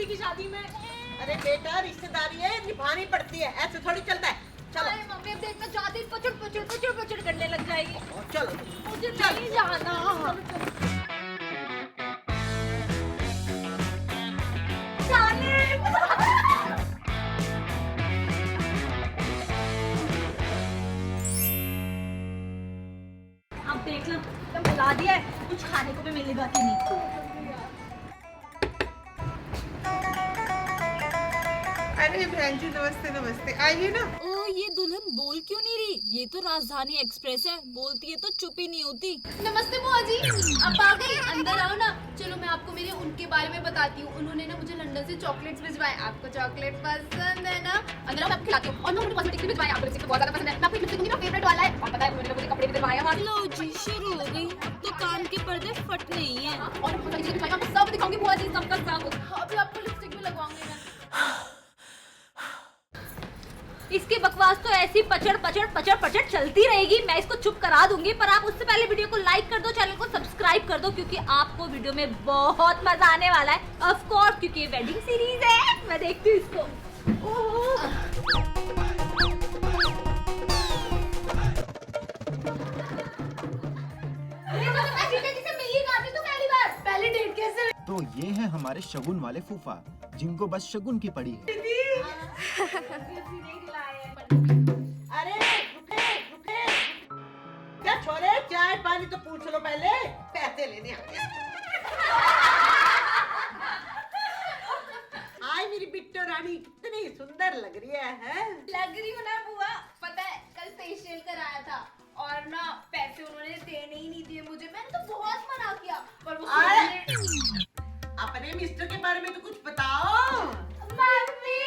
की शादी में। अरे बेटा रिश्तेदारी है, निभानी पड़ती है, ऐसे थोड़ी चलता है। चलो मम्मी अब देखना जाती पचड़ पचड़ पचड़ पचड़ करने लग जाएगी। चलो मुझे नहीं जाना। अब देख लो तो मिला दिया है, कुछ खाने को भी मिलेगा कि नहीं। अरे बहन जी नमस्ते नमस्ते, आइए ना। ओ ये दुल्हन बोल क्यों नहीं रही? ये तो राजधानी एक्सप्रेस है, बोलती है तो चुप ही नहीं होती। नमस्ते बुआ जी, आप आ गई? अंदर आओ ना। चलो मैं आपको मेरे उनके बारे में बताती हूँ। उन्होंने ना मुझे लंदन से चॉकलेट्स भिजवाए। आपको चॉकलेट पसंद है ना? अंदर आओ, मैं आपको खिलाती हूँ। और ना उन्होंने कॉस्मेटिक्स भी भिजवाए। आपको लिपस्टिक बहुत ज्यादा पसंद है। मैं आपको लिपस्टिक दूंगी, मेरा फेवरेट वाला है। और पता है उन्होंने मुझे कपड़े भी दिलवाए हैं। लो जी शुरू हो गई, अब तो कान के पर्दे फटने ही हैं। और बहुत सारी चीजें भिजवाई, मैं आपको सब दिखाऊंगी बुआ जी, सबका सब। अभी आपको लिपस्टिक भी लगवाऊंगी मैं। इसकी बकवास तो ऐसी पचड़ पचड़ पचड़ पचड़ चलती रहेगी, मैं इसको चुप करा दूंगी। पर आप उससे पहले वीडियो को लाइक कर दो, चैनल को सब्सक्राइब कर दो, क्योंकि आपको वीडियो में बहुत मजा आने वाला है। ऑफ कोर्स, क्योंकि ये वेडिंग सीरीज है। मैं देखती हूँ इसको। पहले डेट कैसे? तो ये है हमारे शगुन वाले फूफा, जिनको बस शगुन की पड़ी है। अरे रुके रुके, क्या छोरे, चाय पानी तो पूछ लो पहले, पैसे लेने आते हैं। हाय मेरी बिट्टो रानी, कितनी सुंदर लग रही है? लग रही हो ना बुआ। पता है कल फेशियल कराया था और ना पैसे उन्होंने देने ही नहीं दिए मुझे। मैंने तो बहुत मना किया पर वो अपने मिस्टर के बारे में तो कुछ बताओ। मम्मी,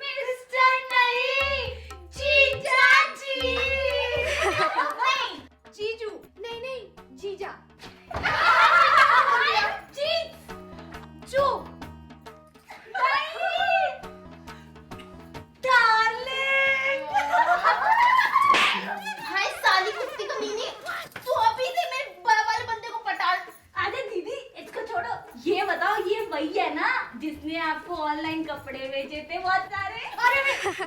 मिस्टर नहीं, जीजा जी। नहीं, जीजू। नहीं नहीं, जीजा। जीजू। नहीं, डार्लिंग। हाय साली कुत्ती कमीनी, तू अभी से मेरे वाले बंदे को पटा। अरे दीदी इसको छोड़ो, ये बताओ ये वही है ना जिसने आपको ऑनलाइन कपड़े भेजे थे बहुत सारे? अरे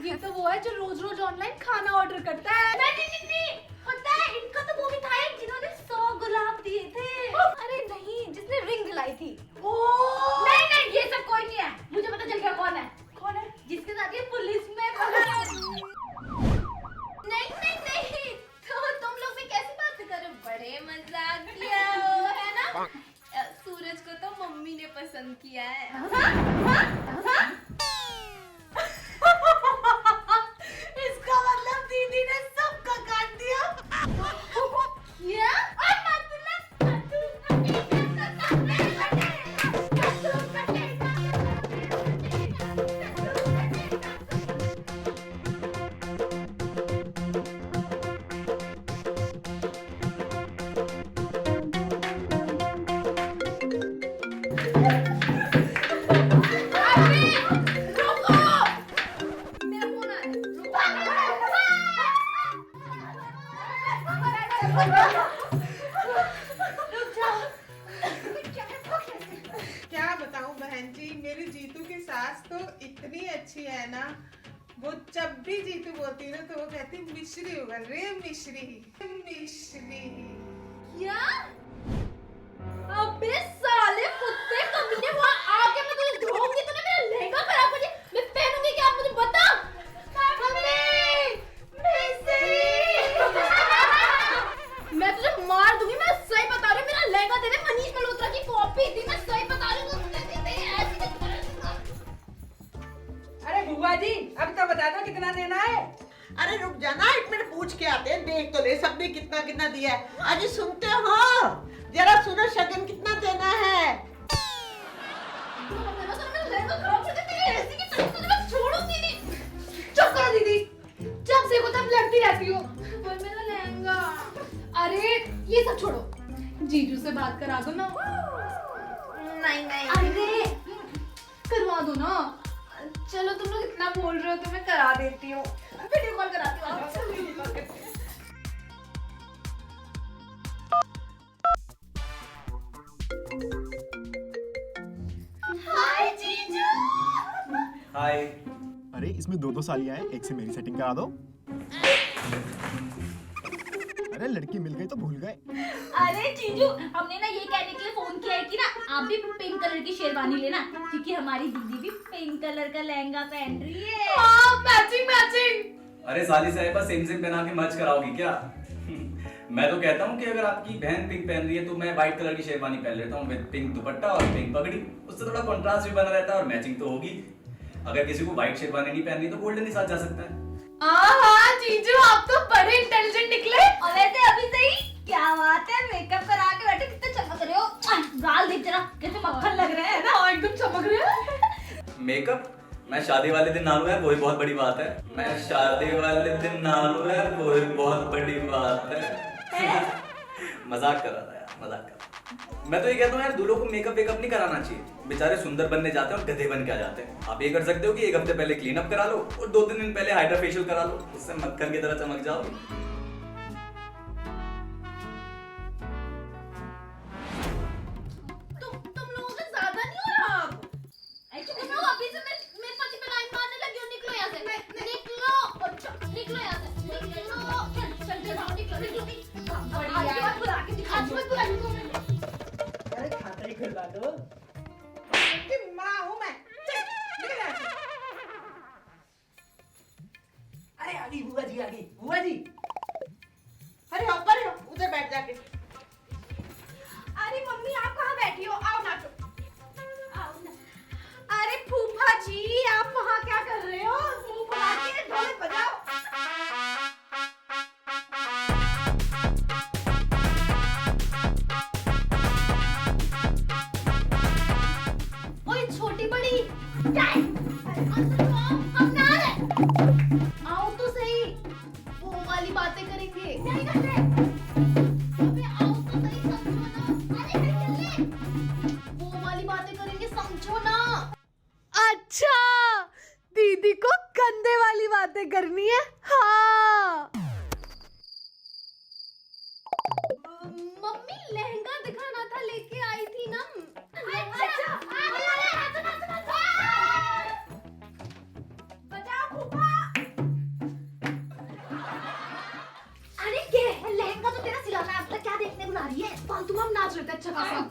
ये तो वो है जो रोज रोज ऑनलाइन खाना ऑर्डर करता है। नहीं, पता है इनका तो वो भी था एक जिन्होंने 100 गुलाब दिए थे। अरे नहीं, जिसने रिंग दिलाई थी। नहीं ये सब कोई नहीं है, मुझे पता चल गया कौन है। कौन है? जिसके साथ ये पुलिस में नहीं, तो तुम लोग भी कैसी बात करो, बड़े मजाक किया हो, है ना? सूरज को तो मम्मी ने पसंद किया है। इसका मतलब दीदी ने सबका काट दिया। क्या? क्या बताऊं बहन जी, मेरी जीतू की सास तो इतनी अच्छी है ना। वो जब भी जीतू बोलती है ना तो वो कहती मिश्री उगल रही है, मिश्री मिश्री। क्या? अबे साले कुत्ते कमीने, वहाँ आके मैं तुझे धोऊंगी, तूने मेरा लहंगा खराब कर दिया। मैं पहनूंगी क्या, आप मुझे बता। मैं तुझे मार दूंगी, मैं सही बता रही हूँ। मेरा लहंगा तेरे मनीष मल्होत्रा की कॉपी थी, मैं सही बता रही हूँ। अरे बुआ जी अब तो बता दो कितना देना है। अरे रुक जाना, एक मिनट पूछ के आते हैं, देख तो ले सबने कितना कितना दिया है। अजी सुनते हो, जरा सुनो, शगन कितना देना है? चुप करो दीदी, जब से को तब लड़ती रहती हो। पर मेरा लहंगा। अरे ये सब छोड़ो, जीजू से बात करा दो ना। नहीं अरे करवा दो ना। चलो तुम लोग इतना बोल रहे हो तो मैं करा देती हूँ, वीडियो कॉल कराती हूँ आपसे। हाय जीजू। हाय। अरे इसमें दो सालियां हैं, एक से मेरी सेटिंग करा दो। अरे लड़की मिल गई तो भूल गए। अरे जीजू, हमने ना ये कहने के लिए फोन किया है कि ना आप भी पिंक कलर की शेरवानी लेना, क्योंकि हमारी दीदी भी पिंक कलर का लहंगा पहन रही है। Matching matching. अरे साली साहिबा सेम सेम पहना के मर्ज कराओगी क्या? मैं तो कहता हूँ कि अगर आपकी बहन पिंक पहन रही है तो मैं व्हाइट कलर की शेरवानी पहन लेता हूँ विद पिंक दुपट्टा और पिंक पगड़ी। उससे थोड़ा कंट्रास्ट भी बना रहता है और मैचिंग तो होगी। अगर किसी को व्हाइट शेरवानी नहीं पहननी तो गोल्डन के साथ जा सकता है। हाँ जीजू, आप तो बड़े इंटेलिजेंट निकले। और वैसे अभी सही क्या बात है, मेकअप करा के बैठे कितने चमक रहे हो। गाल देख जरा कैसे मक्खन लग रहे हैं ना। हाँ एकदम चमक रहे हैं। मेकअप मैं शादी वाले दिन ना लूं है वो भी बहुत बड़ी बात है। मैं शादी वाले दिन ना लूं है वो भी बहुत बड़ी बात है। मजाक कर रहा था यार, मजाक कर रहा। मैं तो ये कहता हूँ यार, दूल्हों को मेकअप वेकअप नहीं कराना चाहिए। बेचारे सुंदर बनने जाते हैं और गधे बन के आ जाते हैं। आप ये कर सकते हो कि एक हफ्ते पहले क्लीन अप करा लो और 2-3 दिन पहले हाइड्रा फेशियल करा लो, उससे मक्खन की तरह चमक जाओ। तुम लोगों का ज्यादा नहीं हो रहा अब? तुम लोग अभी से मेरे पति पे लाइन मारने लगे हो। निकलो यहाँ से, निकलो, निकलो यहाँ से, निकलो। चल जाओ, निकलो। बढ़िया। बुला के दिखा। आज मत बुला दो। अरे खाता ही खुलवा दो। कि माँ हूँ मैं। चल, निकल यहाँ से। अरे आ गई बुआ जी, आ गई बुआ जी। अरे हो पर उधर बैठ जाके। अरे मम्मी, आप कहाँ बैठी हो? आओ नाचो। आओ ना। अरे फूफा जी, आप वहाँ क्या कर रहे हो? मुंह फुला के ढोल बजाओ। ओए छोटी बड़ी, हम ना रहे। आओ तो सही, वो वाली बातें करेंगे। नहीं करते। अबे आओ तो सही, समझो ना। अरे चल, वो वाली बातें करेंगे, समझो ना। अच्छा, दीदी को कंधे वाली बातें करनी है। हाँ मम्मी, लहंगा दिखाना था, लेके आई थी ना। अच्छा बजाओ फूफा। अरे ये लहंगा तो तेरा सिलाना है, अब तक क्या देखने बुला रही है? फालतू में हम नाच रहे थे अच्छा खासा।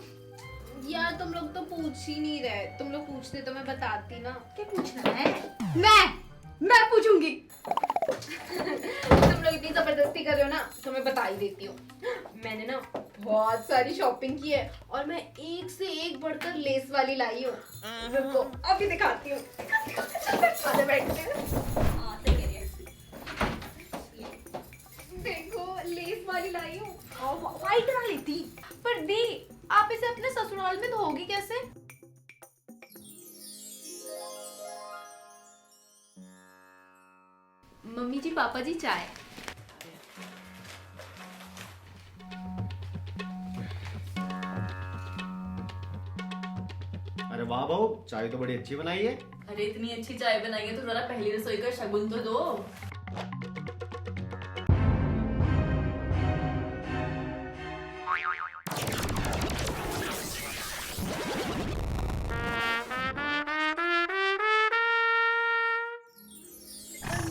यार तुम लोग तो पूछ ही नहीं रहे। तुम लोग पूछते तो मैं बताती ना। क्या पूछना है? मैं पूछूंगी। तुम लोग इतनी जबरदस्ती कर रहे हो ना, तो मैं बता ही देती हूँ। मैंने ना बहुत सारी शॉपिंग की है और मैं एक से एक बढ़कर लेस वाली लाई हूँ। रुको अभी दिखाती हूँ। आधे बैठते हैं। हाँ, सही कह रही है। देखो लेस वाली लाई हूँ। व्हाइट ना लेती। पर दी, आप इसे अपने ससुराल में धोगी कैसे? मम्मी जी, पापा जी, चाय। अरे वाह बहू, चाय तो बड़ी अच्छी बनाई है। अरे इतनी अच्छी चाय बनाई है तो जरा पहली रसोई का शगुन तो दो।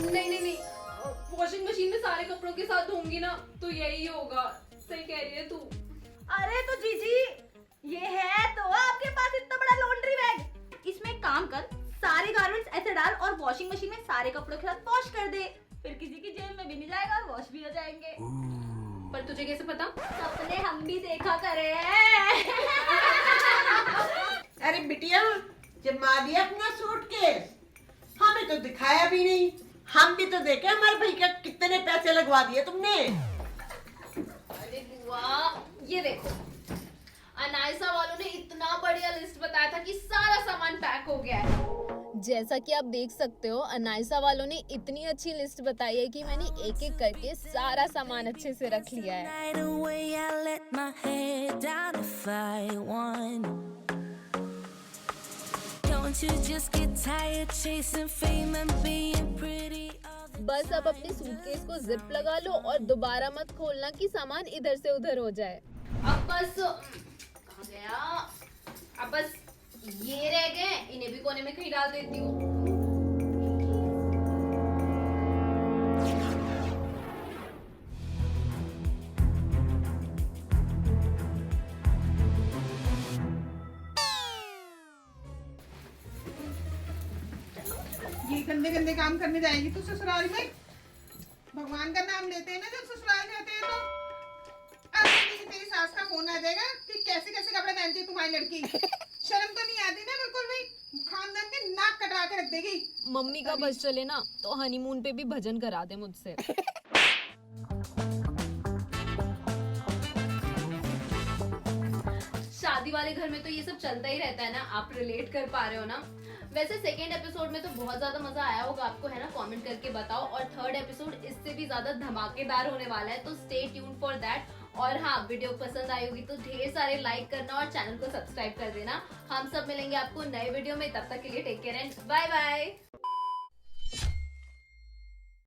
नहीं, वॉशिंग मशीन में सारे कपड़ों के साथ धोंगी ना तो यही होगा। सही कह रही है तू। अरे तो जीजी, ये है तो आपके पास इतना बड़ा लॉन्ड्री बैग। इसमें एक काम कर, सारे गारमेंट्स ऐसे डाल और वॉशिंग मशीन में सारे कपड़ों के साथ वॉश कर दे। फिर किसी की जेब में भी नहीं जाएगा और वॉश भी हो जाएंगे। पर तुझे कैसे पता? सपने हम भी देखा करे हैं। अरे बिटिया, जमा दिया अपना सूटकेस, हमें तो दिखाया भी नहीं। हम भी तो देखे हमारे भाई का कितने पैसे लगवा दिए तुमने। अरे बुआ, ये देखो, अनायसा वालों ने इतना बढ़िया लिस्ट बताया था कि सारा सामान पैक हो गया है। जैसा कि आप देख सकते हो, अनायसा वालों ने इतनी अच्छी लिस्ट बताई है कि मैंने एक एक करके सारा सामान अच्छे से रख लिया है। बस अब अपने सूटकेस को जिप लगा लो और दोबारा मत खोलना कि सामान इधर से उधर हो जाए। अब बस कहाँ गया? अब बस ये रह गए, इन्हें भी कोने में कहीं डाल देती हूँ। गंदे गंदे काम करने जाएगी तू ससुराल में। भगवान का नाम लेते हैं ना जब ससुराल जाते हैं तो। अब देखिए तेरी सास का फोन आ जाएगा कि कैसे कैसे कपड़े पहनती है तुम्हारी लड़की। शर्म तो नहीं आती ना बिल्कुल भी। खानदान के नाक कटवा के रख देगी। मम्मी का बस चले ना तो हनीमून पे भी भजन करा दे मुझसे। शादी वाले घर में तो ये सब चलता ही रहता है ना, आप रिलेट कर पा रहे हो ना। वैसे सेकेंड एपिसोड में तो बहुत ज्यादा मजा आया होगा आपको, है ना? कमेंट करके बताओ। और थर्ड एपिसोड इससे भी ज्यादा धमाकेदार होने वाला है, तो स्टे ट्यून फॉर दैट। और हाँ, वीडियो पसंद आई होगी तो ढेर सारे लाइक करना और चैनल को सब्सक्राइब कर देना। हम सब मिलेंगे आपको नए वीडियो में, तब तक के लिए take care and bye bye.